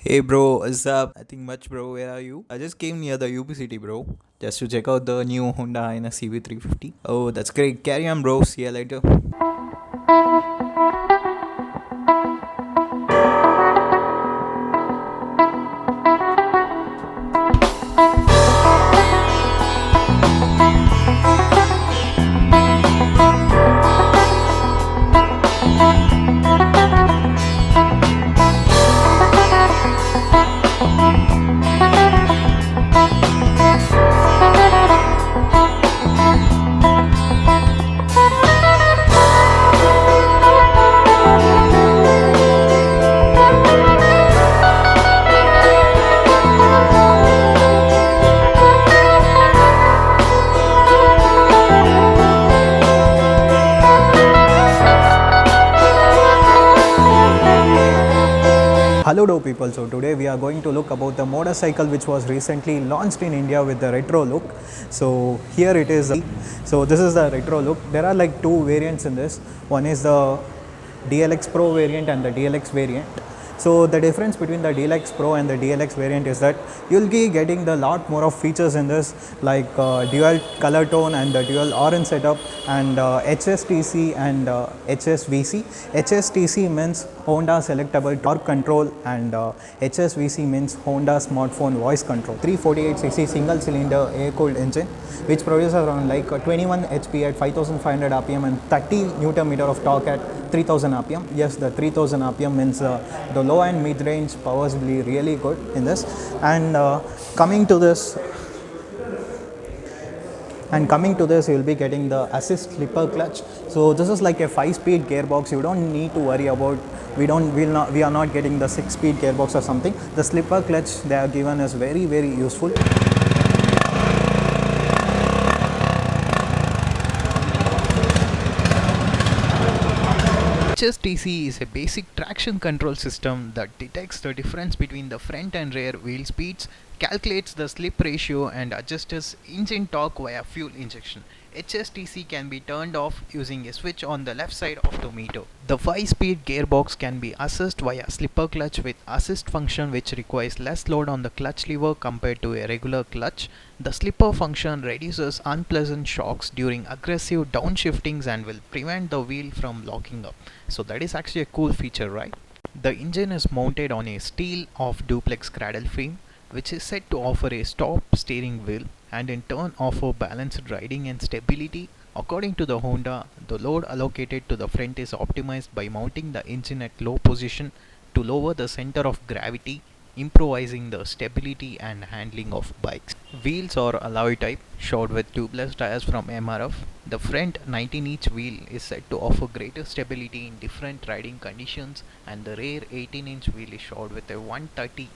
Hey bro, what's up? Nothing much bro, where are you? I just came near the UP City bro, just to check out the new Honda in a CB350. Oh, that's great. Carry on bro, see you later. Hello do people, so today we are going to look about the motorcycle which was recently launched in India with the retro look. So here it is. So this is the retro look. There are like two variants in this. One is the DLX Pro variant and the DLX variant. So the difference between the DLX Pro and the DLX variant is that you'll be getting the lot more of features in this, like dual color tone and the dual orange setup, and HSTC and HSVC. HSTC means Honda Selectable Torque Control, and HSVC means Honda Smartphone Voice Control. 348cc single cylinder air cooled engine which produces around like 21 HP at 5500 rpm and 30 Newton meter of torque at 3000 rpm. Yes, the 3000 rpm means the low and mid range powers will be really good in this. And coming to this you will be getting the assist slipper clutch. So this is like a 5-speed gearbox. You don't need to worry about, we are not getting the 6-speed gearbox or something. The slipper clutch they are given is very useful. HSTC is a basic traction control system that detects the difference between the front and rear wheel speeds, calculates the slip ratio, and adjusts engine torque via fuel injection. HSTC can be turned off using a switch on the left side of the meter. The 5-speed gearbox can be assessed via slipper clutch with assist function, which requires less load on the clutch lever compared to a regular clutch. The slipper function reduces unpleasant shocks during aggressive downshiftings and will prevent the wheel from locking up. So that is actually a cool feature, right? The engine is mounted on a steel off duplex cradle frame, which is said to offer a stop steering wheel and in turn offer balanced riding and stability. According to the Honda, the load allocated to the front is optimized by mounting the engine at low position to lower the center of gravity, improvising the stability and handling of bikes. Wheels are alloy type, shod with tubeless tires from MRF. The front 19-inch wheel is said to offer greater stability in different riding conditions, and the rear 18-inch wheel is shod with a 130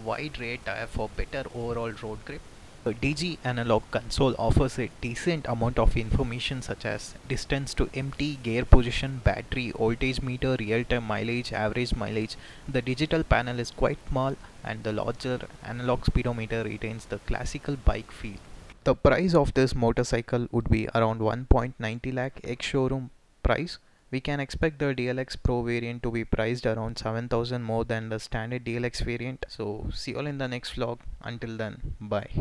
wide rear tire for better overall road grip. The DG analog console offers a decent amount of information such as distance to empty, gear position, battery, voltage meter, real-time mileage, average mileage. The digital panel is quite small and the larger analog speedometer retains the classical bike feel. The price of this motorcycle would be around 1.90 lakh ex-showroom price. We can expect the DLX Pro variant to be priced around 7,000 more than the standard DLX variant. So see you all in the next vlog. Until then, bye.